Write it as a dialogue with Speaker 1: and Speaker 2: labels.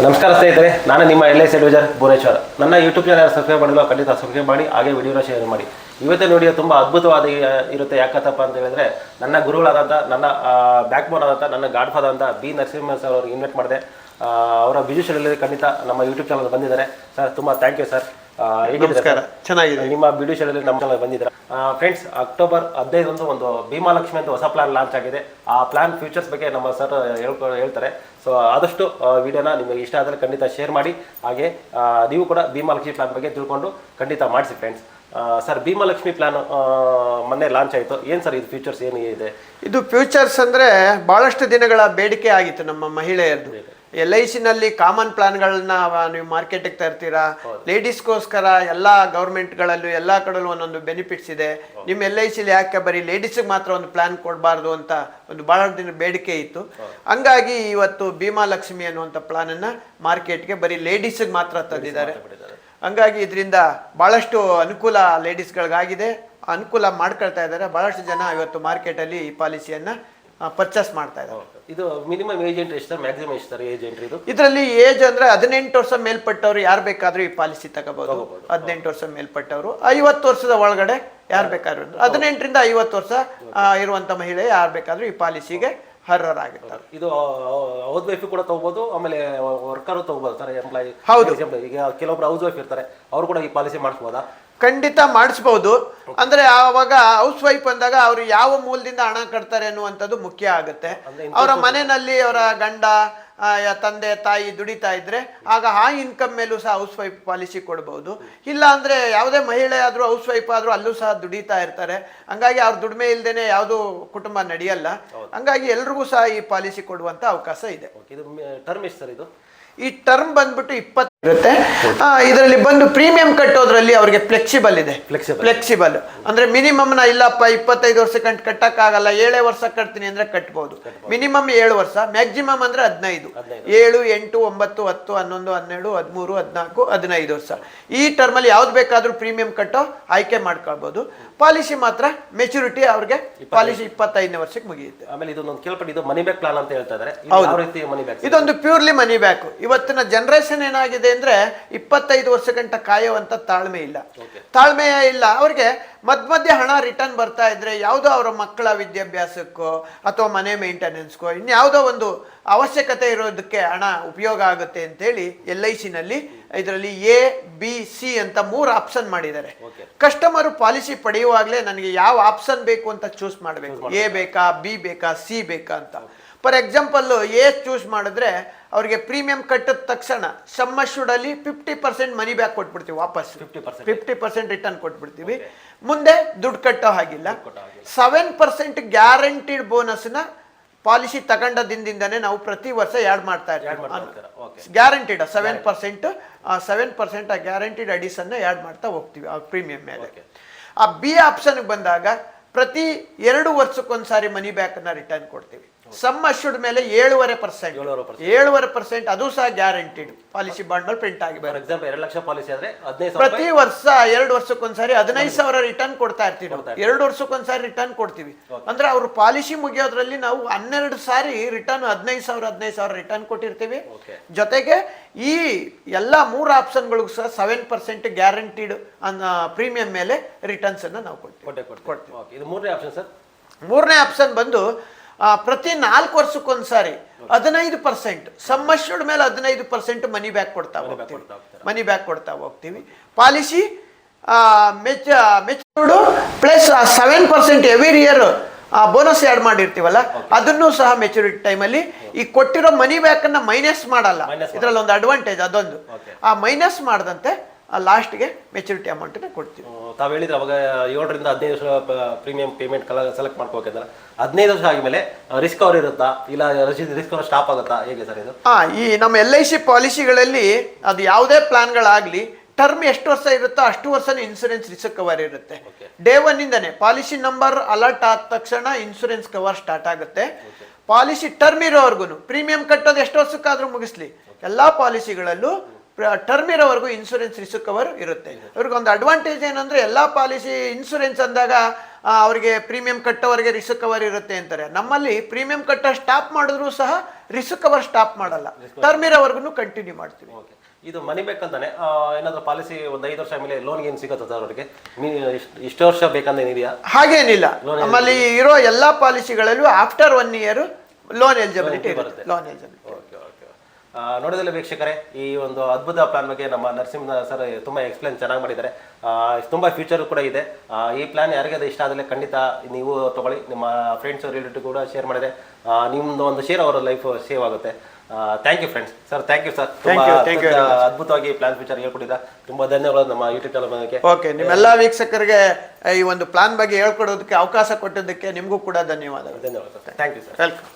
Speaker 1: ನಮಸ್ಕಾರ ಸ್ನೇಹಿತರೆ, ನಾನು ನಿಮ್ಮ LIC ಅಡ್ವೈಸರ್ ಭುವನೇಶ್ವರ್. ನನ್ನ ಯೂಟ್ಯೂಬ್ ಚಾನಲ್ ಸಬ್ಸ್ಕ್ರೈಬ್ ಮಾಡಿಲ್ಲ, ಖಂಡಿತ ಸಬ್ಸ್ಕ್ರೈಬ್ ಮಾಡಿ, ಹಾಗೆ ವಿಡಿಯೋನ ಶೇರ್ ಮಾಡಿ. ಇವತ್ತಿನ ವಿಡಿಯೋ ತುಂಬ ಅದ್ಭುತವಾದ ಇರುತ್ತೆ. ಯಾಕತ್ತಪ್ಪ ಅಂತ ಹೇಳಿದ್ರೆ, ನನ್ನ ಗುರುಗಳಾದಂಥ, ನನ್ನ ಬ್ಯಾಕ್ ಬೋನ್ ಆದಂಥ, ನನ್ನ ಗಾಡ್ ಫಾದರ್ ಅಂತ ಬಿ ನರಸಿಂಹ ಸರ್ ಅವ್ರಿಗೆ ಇನ್ವೈಟ್ ಮಾಡಿದೆ. ಅವರ ಬಿಜು ಶೈಲಿಯಲ್ಲಿ ಖಂಡಿತ ನಮ್ಮ ಯೂಟ್ಯೂಬ್ ಚಾನಲ್ ಬಂದಿದ್ದಾರೆ. ಸರ್ ತುಂಬ ಥ್ಯಾಂಕ್ ಯು ಸರ್.
Speaker 2: ನಮಸ್ಕಾರ, ಚೆನ್ನಾಗಿದೆ.
Speaker 1: ನಿಮ್ಮ ಬಿಡು ಶೈಲಿಯಲ್ಲಿ ನಮ್ಮ ಚಾನಲ್ ಬಂದಿದ್ದಾರೆ. ಫ್ರೆಂಡ್ಸ್, ಅಕ್ಟೋಬರ್ 15 ಒಂದು ಭೀಮಾಲಕ್ಷ್ಮಿ ಅಂತ ಹೊಸ ಪ್ಲಾನ್ ಲಾಂಚ್ ಆಗಿದೆ. ಆ ಪ್ಲಾನ್ ಫ್ಯೂಚರ್ಸ್ ಬಗ್ಗೆ ನಮ್ಮ ಸರ್ ಹೇಳ್ತಾರೆ. ಸೊ ಆದಷ್ಟು ವಿಡಿಯೋನ ನಿಮಗೆ ಇಷ್ಟ ಆದರೆ ಖಂಡಿತ ಶೇರ್ ಮಾಡಿ. ಹಾಗೆ ನೀವು ಕೂಡ ಭೀಮಾಲಕ್ಷ್ಮಿ ಪ್ಲಾನ್ ಬಗ್ಗೆ ತಿಳ್ಕೊಂಡು ಖಂಡಿತ ಮಾಡಿಸಿ ಫ್ರೆಂಡ್ಸ್. ಸರ್, ಭೀಮಾಲಕ್ಷ್ಮಿ ಪ್ಲಾನ್ ಮೊನ್ನೆ ಲಾಂಚ್ ಆಯಿತು. ಏನು ಸರ್ ಇದು ಫ್ಯೂಚರ್ಸ್ ಏನಿದೆ?
Speaker 2: ಇದು ಫ್ಯೂಚರ್ಸ್ ಅಂದರೆ ಭಾಳಷ್ಟು ದಿನಗಳ ಬೇಡಿಕೆ ಆಗಿತ್ತು ನಮ್ಮ ಮಹಿಳೆಯರದು. LICನಲ್ಲಿ ಕಾಮನ್ ಪ್ಲಾನ್ಗಳನ್ನ ನೀವು ಮಾರ್ಕೆಟಿಗೆ ತರ್ತೀರಾ. ಲೇಡೀಸ್ಗೋಸ್ಕರ ಎಲ್ಲ ಗೌರ್ಮೆಂಟ್ಗಳಲ್ಲೂ ಎಲ್ಲ ಕಡೆಯಲ್ಲೂ ಒಂದೊಂದು ಬೆನಿಫಿಟ್ಸ್ ಇದೆ. ನಿಮ್ಮ LICಲಿ ಯಾಕೆ ಬರೀ ಲೇಡೀಸಿಗೆ ಮಾತ್ರ ಒಂದು ಪ್ಲಾನ್ ಕೊಡಬಾರ್ದು ಅಂತ ಒಂದು ಭಾಳ ದಿನ ಬೇಡಿಕೆ ಇತ್ತು. ಹಂಗಾಗಿ ಇವತ್ತು ಭೀಮಾಲಕ್ಷ್ಮಿ ಅನ್ನುವಂಥ ಪ್ಲಾನನ್ನು ಮಾರ್ಕೆಟ್ಗೆ ಬರೀ ಲೇಡೀಸಿಗೆ ಮಾತ್ರ ತಂದಿದ್ದಾರೆ. ಹಂಗಾಗಿ ಇದರಿಂದ ಭಾಳಷ್ಟು ಅನುಕೂಲ ಲೇಡೀಸ್ಗಳಿಗಾಗಿದೆ, ಅನುಕೂಲ ಮಾಡ್ಕೊಳ್ತಾ ಇದ್ದಾರೆ. ಭಾಳಷ್ಟು ಜನ ಇವತ್ತು ಮಾರ್ಕೆಟಲ್ಲಿ ಈ ಪಾಲಿಸಿಯನ್ನು ಪರ್ಚೇಸ್ ಮಾಡ್ತಾ ಇದ್ದಾರೆ.
Speaker 1: ಇದು ಮಿನಿಮಮ್ ಏಜ್ ಎಂಟ್ರಿ ಎಷ್ಟು ಸರ್, ಮ್ಯಾಕ್ಸಿಮಮ್ ಎಷ್ಟು ಸರ್ ಏಜ್ ಎಂಟ್ರಿ?
Speaker 2: ಇದರಲ್ಲಿ ಏಜ್ ಅಂದ್ರೆ 18 ವರ್ಷ ಮೇಲ್ಪಟ್ಟವರು ಯಾರು ಬೇಕಾದ್ರೂ ಈ ಪಾಲಿಸಿ ತಗೋಬಹುದು. 18 ವರ್ಷ ಮೇಲ್ಪಟ್ಟವರು, 50 ವರ್ಷದ ಒಳಗಡೆ ಯಾರು ಬೇಕಾದ್ರೂ, 18ರಿಂದ 50 ವರ್ಷ ಇರುವಂತ ಮಹಿಳೆ ಯಾರು ಬೇಕಾದ್ರೂ ಈ ಪಾಲಿಸಿಗೆ ಅರ್ಹರಾಗಿರ್ತಾರೆ.
Speaker 1: ಇದು ಹೌಸ್ ವೈಫ್ ಕೂಡ ತಗೋಬಹುದು, ಆಮೇಲೆ ವರ್ಕರ್ ತಗೋಬಹುದು ಸರ್, ಎಂಪ್ಲಾಯಿ.
Speaker 2: ಹೌದು,
Speaker 1: ಈಗ ಕೆಲವೊಬ್ರು ಹೌಸ್ ವೈಫ್ ಇರ್ತಾರೆ, ಅವರು ಕೂಡ ಈ ಪಾಲಿಸಿ ಮಾಡಿಸ್ಬೋದಾ?
Speaker 2: ಖಂಡಿತ ಮಾಡಿಸ್ಬೋದು. ಅಂದ್ರೆ ಆವಾಗ ಹೌಸ್ ವೈಫ್ ಅಂದಾಗ ಅವರು ಯಾವ ಮೂಲದಿಂದ ಹಣ ಕಟ್ತಾರೆ ಅನ್ನುವಂಥದ್ದು ಮುಖ್ಯ ಆಗುತ್ತೆ. ಅವರ ಮನೆಯಲ್ಲಿ ಅವರ ಗಂಡ ತಂದೆ ತಾಯಿ ದುಡಿತಾ ಇದ್ರೆ ಆಗ ಆ ಇನ್ಕಮ್ ಮೇಲೂ ಸಹ ಹೌಸ್ ವೈಫ್ ಪಾಲಿಸಿ ಕೊಡ್ಬೋದು. ಇಲ್ಲ ಅಂದ್ರೆ ಯಾವುದೇ ಮಹಿಳೆ ಆದ್ರೂ ಹೌಸ್ ವೈಫ್ ಆದ್ರೂ ಅಲ್ಲೂ ಸಹ ದುಡಿತಾ ಇರ್ತಾರೆ. ಹಂಗಾಗಿ ಅವ್ರ ದುಡಿಮೆ ಇಲ್ದೇನೆ ಯಾವುದು ಕುಟುಂಬ ನಡೆಯಲ್ಲ. ಹಂಗಾಗಿ ಎಲ್ರಿಗೂ ಸಹ ಈ ಪಾಲಿಸಿ ಕೊಡುವಂತ ಅವಕಾಶ ಇದೆ.
Speaker 1: ಇದು ಟರ್ಮ್ ಎಷ್ಟು ಸರ್? ಇದು
Speaker 2: ಈ ಟರ್ಮ್ ಬಂದ್ಬಿಟ್ಟು 20 ಇರುತ್ತೆ. ಇದರಲ್ಲಿ ಬಂದು ಪ್ರೀಮಿಯಂ ಕಟ್ಟೋದ್ರಲ್ಲಿ ಅವರಿಗೆ ಫ್ಲೆಕ್ಸಿಬಲ್ ಇದೆ. ಫ್ಲೆಕ್ಸಿಬಲ್ ಅಂದ್ರೆ ಮಿನಿಮಮ್ ಇಲ್ಲಪ್ಪ 25 ವರ್ಷ ಕಟ್ಟಕ್ಕಾಗಲ್ಲ, 7 ವರ್ಷ ಕಟ್ತೀನಿ ಅಂದ್ರೆ ಕಟ್ಬಹುದು. ಮಿನಿಮಮ್ 7 ವರ್ಷ, ಮ್ಯಾಕ್ಸಿಮಮ್ ಅಂದ್ರೆ 15, 7, 8, 9, 10, 11, 12, 13, 14, 15 ವರ್ಷ. ಈ ಟರ್ಮ್ ಅಲ್ಲಿ ಯಾವ್ದು ಬೇಕಾದ್ರೂ ಪ್ರೀಮಿಯಂ ಕಟ್ಟೋ ಆಯ್ಕೆ ಮಾಡ್ಕೊಳ್ಬಹುದು. ಪಾಲಿಸಿ ಮಾತ್ರ ಮೆಚುರಿಟಿ ಅವ್ರಿಗೆ ಪಾಲಿಸಿ 25ನೇ ವರ್ಷಕ್ಕೆ ಮುಗಿಯುತ್ತೆ.
Speaker 1: ಆಮೇಲೆ ಇದೊಂದು ಕೇಳ್ಪಟ್ಟಿದ್ದು ಮನಿ ಬ್ಯಾಕ್ ಪ್ಲಾನ್ ಅಂತ ಹೇಳ್ತಾ ಇದ್ದಾರೆ. ಯಾವ ರೀತಿ ಮನಿ ಬ್ಯಾಕ್?
Speaker 2: ಇದೊಂದು ಪ್ಯೂರ್ಲಿ ಮನಿ ಬ್ಯಾಕ್. ಇವತ್ತಿನ ಜನರೇಷನ್ ಏನಾಗಿದೆ ಅಂದ್ರೆ 25 ವರ್ಷ ಗಂಟ ಕಾಯುವಂತ ತಾಳ್ಮೆ ಇಲ್ಲ. ಅವ್ರಿಗೆ ಮಧ್ಯ ಹಣ ರಿಟರ್ನ್ ಬರ್ತಾ ಇದ್ರೆ ಯಾವುದೋ ಅವರ ಮಕ್ಕಳ ವಿದ್ಯಾಭ್ಯಾಸಕ್ಕೋ ಅಥವಾ ಮನೆ ಮೇಂಟೆನೆನ್ಸ್ಗೋ ಇನ್ಯಾವುದೋ ಒಂದು ಅವಶ್ಯಕತೆ ಇರೋದಕ್ಕೆ ಹಣ ಉಪಯೋಗ ಆಗುತ್ತೆ ಅಂತೇಳಿ LICನಲ್ಲಿ ಇದರಲ್ಲಿ ABC ಅಂತ 3 ಆಪ್ಷನ್ ಮಾಡಿದ್ದಾರೆ. ಕಸ್ಟಮರ್ ಪಾಲಿಸಿ ಪಡೆಯುವಾಗಲೇ ನನಗೆ ಯಾವ ಆಪ್ಷನ್ ಬೇಕು ಅಂತ ಚೂಸ್ ಮಾಡಬೇಕು. A ಬೇಕಾ, B ಬೇಕಾ, C ಬೇಕಾ ಅಂತ. ಫಾರ್ ಎಕ್ಸಾಂಪಲ್ A ಚೂಸ್ ಮಾಡಿದ್ರೆ ಅವ್ರಿಗೆ ಪ್ರೀಮಿಯಂ ಕಟ್ಟಿದ ತಕ್ಷಣ ಸಮ್ ಅಶ್ಯೂರ್ಡ್ ಅಲ್ಲಿ 50% ಮನಿ ಬ್ಯಾಕ್ ಕೊಟ್ಬಿಡ್ತೀವಿ. ವಾಪಸ್ 50% ರಿಟರ್ನ್ ಕೊಟ್ಬಿಡ್ತೀವಿ. ಮುಂದೆ ದುಡ್ಡು ಕಟ್ಟೋ ಹಾಗಿಲ್ಲ. 7% ಗ್ಯಾರಂಟಿಡ್ ಬೋನಸ್ನ ಪಾಲಿಸಿ ತಗೊಂಡದಿಂದನೇ ನಾವು ಪ್ರತಿ ವರ್ಷ ಆ್ಯಡ್ ಮಾಡ್ತಾ ಇರ್ತೀವಿ. ಗ್ಯಾರಂಟಿಡ್ 7% ಆ ಗ್ಯಾರಂಟಿಡ್ ಅಡಿಷನ್ ಆ್ಯಡ್ ಮಾಡ್ತಾ ಹೋಗ್ತೀವಿ ಆ ಪ್ರೀಮಿಯಂ ಮೇಲೆ. ಆ B ಆಪ್ಷನ್ಗೆ ಬಂದಾಗ ಪ್ರತಿ 2 ವರ್ಷಕ್ಕೊಂದ್ಸಾರಿ ಮನಿ ಬ್ಯಾಕ್ ಅನ್ನ ರಿಟರ್ನ್ ಕೊಡ್ತೀವಿ. ಸಮ್ ಅಶ್ಯೂರ್ಡ್ ಮೇಲೆ 7.5%, ಅದು ಸಹ ಗ್ಯಾರಂಟಿಡ್ ಪಾಲಿಸಿ ಬಾಂಡ್ ಮೇಲೆ ಪ್ರಿಂಟ್ ಆಗಿ.
Speaker 1: ಫಾರ್ ಎಕ್ಸಾಂಪಲ್ 2 ಲಕ್ಷ ಪಾಲಿಸಿ ಆದ್ರೆ
Speaker 2: ಪ್ರತಿ ವರ್ಷ 2 ವರ್ಷಕ್ಕೊಂದ್ಸಾರಿ 15,000 ರಿಟರ್ನ್ ಕೊಡ್ತಾ ಇರ್ತೀವಿ. 2 ವರ್ಷಕ್ಕೊಂದ್ಸಾರಿ ರಿಟರ್ನ್ ಕೊಡ್ತೀವಿ. ಅಂದ್ರೆ ಅವ್ರ ಪಾಲಿಸಿ ಮುಗಿಯೋದ್ರಲ್ಲಿ ನಾವು 12 ಸಾರಿ ರಿಟರ್ನ್ 15,000 ರಿಟರ್ನ್ ಕೊಟ್ಟಿರ್ತೀವಿ. ಜೊತೆಗೆ ಈ ಎಲ್ಲ 3 ಆಪ್ಷನ್ಗಳಿಗೂ ಸಹ 7% ಗ್ಯಾರಂಟಿಡ್ ಪ್ರೀಮಿಯಂ ಮೇಲೆ ರಿಟರ್ನ್ಸ್ ಅನ್ನ ನಾವು ಕೊಡ್ತೀವಿ.
Speaker 1: ಇದು 3ನೇ ಆಪ್ಷನ್ ಸರ್.
Speaker 2: 3ನೇ ಆಪ್ಷನ್ ಬಂದು ಪ್ರತಿ 4 ವರ್ಷಕ್ಕೊಂದ್ಸಾರಿ 15% ಸಮ್ ಅಶ್ಯೂರ್ಡ್ ಮೇಲೆ 15% ಮನಿ ಬ್ಯಾಕ್ ಕೊಡ್ತಾ ಹೋಗ್ತೀವಿ. Policy matured plus 7% every year bonus add ಮಾಡಿರ್ತೀವಲ್ಲ, ಅದನ್ನು ಸಹ ಮೆಚುರಿಟಿ ಟೈಮಲ್ಲಿ ಈ ಕೊಟ್ಟಿರೋ ಮನಿ ಬ್ಯಾಕ್ ಅನ್ನ ಮೈನಸ್ ಮಾಡಲ್ಲ. ಇದರಲ್ಲಿ ಒಂದು ಅಡ್ವಾಂಟೇಜ್ ಅದೊಂದು. ಆ ಮೈನಸ್ ಮಾಡದಂತೆ ಲಾಸ್ಟ್ಗೆ ಮೆಚುರಿಟಿ ಅಮೌಂಟ್ ಕೊಡ್ತೀವಿ.
Speaker 1: ತಾವು ಹೇಳಿದ್ರೆ ಅವಾಗ 7ರಿಂದ 15 ವರ್ಷ ಪ್ರೀಮಿಯಂ ಪೇಮೆಂಟ್ ಸೆಲೆಕ್ಟ್ ಮಾಡ್ಕೋಬೇಕಂದ್ರೆ 15 ವರ್ಷ ಆದ್ಮೇಲೆ ರಿಸ್ಕ್ ಅವರ್ ಇರುತ್ತಾ, ಇಲ್ಲ ರಿಸ್ಕ್ ಅವರ್ ಸ್ಟಾಪ್ ಆಗುತ್ತಾ, ಹೇಗೆ ಸರ್ ಇದು?
Speaker 2: ಈ ನಮ್ಮ LIC ಪಾಲಿಸಿಗಳಲ್ಲಿ ಅದು ಯಾವುದೇ ಪ್ಲಾನ್ಗಳಾಗ್ಲಿ ಟರ್ಮ್ ಎಷ್ಟು ವರ್ಷ ಇರುತ್ತೋ ಅಷ್ಟು ವರ್ಷ ಇನ್ಸೂರೆನ್ಸ್ ರಿಸ್ಕ್ ಕವರ್ ಇರುತ್ತೆ. ಡೇ 1 ಇಂದನೇ ಪಾಲಿಸಿ ನಂಬರ್ ಅಲರ್ಟ್ ಆದ ತಕ್ಷಣ ಇನ್ಸೂರೆನ್ಸ್ ಕವರ್ ಸ್ಟಾರ್ಟ್ ಆಗುತ್ತೆ. ಪಾಲಿಸಿ ಟರ್ಮ್ ಇರೋವರೆಗೂ ಪ್ರೀಮಿಯಂ ಕಟ್ಟೋದು ಎಷ್ಟು ವರ್ಷಕ್ಕಾದ್ರೂ ಮುಗಿಸ್ಲಿ, ಎಲ್ಲಾ ಪಾಲಿಸಿಗಳಲ್ಲೂ ಟರ್ಮ್ ಇರೋವರೆಗೂ ಇನ್ಸೂರೆನ್ಸ್ ರಿಸ್ಕ್ ಕವರ್ ಇರುತ್ತೆ. ಇವ್ರಿಗೆ ಒಂದು ಅಡ್ವಾಂಟೇಜ್ ಏನಂದ್ರೆ ಎಲ್ಲಾ ಪಾಲಿಸಿ ಇನ್ಸೂರೆನ್ಸ್ ಅಂದಾಗ ಅವರಿಗೆ ಪ್ರೀಮಿಯಂ ಕಟ್ಟೋವರೆಗೆ ರಿಸ್ಕ್ ಕವರ್ ಇರುತ್ತೆ ಅಂತಾರೆ. ನಮ್ಮಲ್ಲಿ ಪ್ರೀಮಿಯಂ ಕಟ್ಟ ಸ್ಟಾಪ್ ಮಾಡಿದ್ರು ಸಹ ರಿಸ್ಕ್ ಕವರ್ ಸ್ಟಾಪ್ ಮಾಡಲ್ಲ, ಟರ್ಮ್ ಇರೋವರೆಗೂ ಕಂಟಿನ್ಯೂ ಮಾಡ್ತೀವಿ.
Speaker 1: ಓಕೆ, ಇದು ಮನಿ ಬೇಕಂತಾನೆ ಏನಾದರೂ ಪಾಲಿಸಿ ಒಂದು 5 ವರ್ಷ ಆಮೇಲೆ ಲೋನ್ ಏನು ಸಿಗುತ್ತೆ ಸರ್ ಅವರಿಗೆ? ಇಷ್ಟು ವರ್ಷ ಬೇಕಂದೇನಿದೆಯಾ?
Speaker 2: ಹಾಗೇನಿಲ್ಲ, ನಮ್ಮಲ್ಲಿ ಇರೋ ಎಲ್ಲಾ ಪಾಲಿಸಿಗಳಲ್ಲೂ ಆಫ್ಟರ್ 1 ಇಯರ್ ಲೋನ್ ಎಲಿಜಿಬಿಲಿಟಿ ಬರುತ್ತೆ. Loan eligibility.
Speaker 1: Okay okay. ನೋಡಿದಲ್ಲಿ ವೀಕ್ಷಕರೇ, ಈ ಒಂದು ಅದ್ಭುತ ಪ್ಲಾನ್ ಬಗ್ಗೆ ನಮ್ಮ ನರಸಿಂಹ ಸರ್ ತುಂಬ ಎಕ್ಸ್ಪ್ಲೇನ್ ಚೆನ್ನಾಗಿ ಮಾಡಿದ್ದಾರೆ. ತುಂಬ ಫ್ಯೂಚರ್ ಕೂಡ ಇದೆ. ಈ ಪ್ಲಾನ್ ಯಾರಿಗಾದ್ರೂ ಇಷ್ಟ ಆದರೆ ಖಂಡಿತ ನೀವು ತಗೊಳ್ಳಿ, ನಿಮ್ಮ ಫ್ರೆಂಡ್ಸ್ ರಿಲೇಟಿವ್ ಕೂಡ ಶೇರ್ ಮಾಡಿದರೆ ನಿಮ್ಮದು ಒಂದು ಶೇರ್ ಅವರ ಲೈಫ್ ಸೇವ್ ಆಗುತ್ತೆ. Thank you friends. Sir thank you sir, ಅದ್ಭುತವಾಗಿ ಪ್ಲಾನ್ ಫ್ಯೂಚರ್ ಹೇಳ್ಕೊಟ್ಟಿದ್ದ. ತುಂಬ ಧನ್ಯವಾದ ನಮ್ಮ ಯೂಟ್ಯೂಬ್ ಚಾನಲ್ ಬಗ್ಗೆ.
Speaker 2: ಓಕೆ, ನಿಮ್ಮೆಲ್ಲ ವೀಕ್ಷಕರಿಗೆ ಈ ಒಂದು ಪ್ಲಾನ್ ಬಗ್ಗೆ ಹೇಳ್ಕೊಡೋದಕ್ಕೆ ಅವಕಾಶ ಕೊಟ್ಟಿದ್ದಕ್ಕೆ ನಿಮಗೂ ಕೂಡ ಧನ್ಯವಾದಗಳು.
Speaker 1: ಧನ್ಯವಾದ sir, thank you sir.
Speaker 2: Welcome.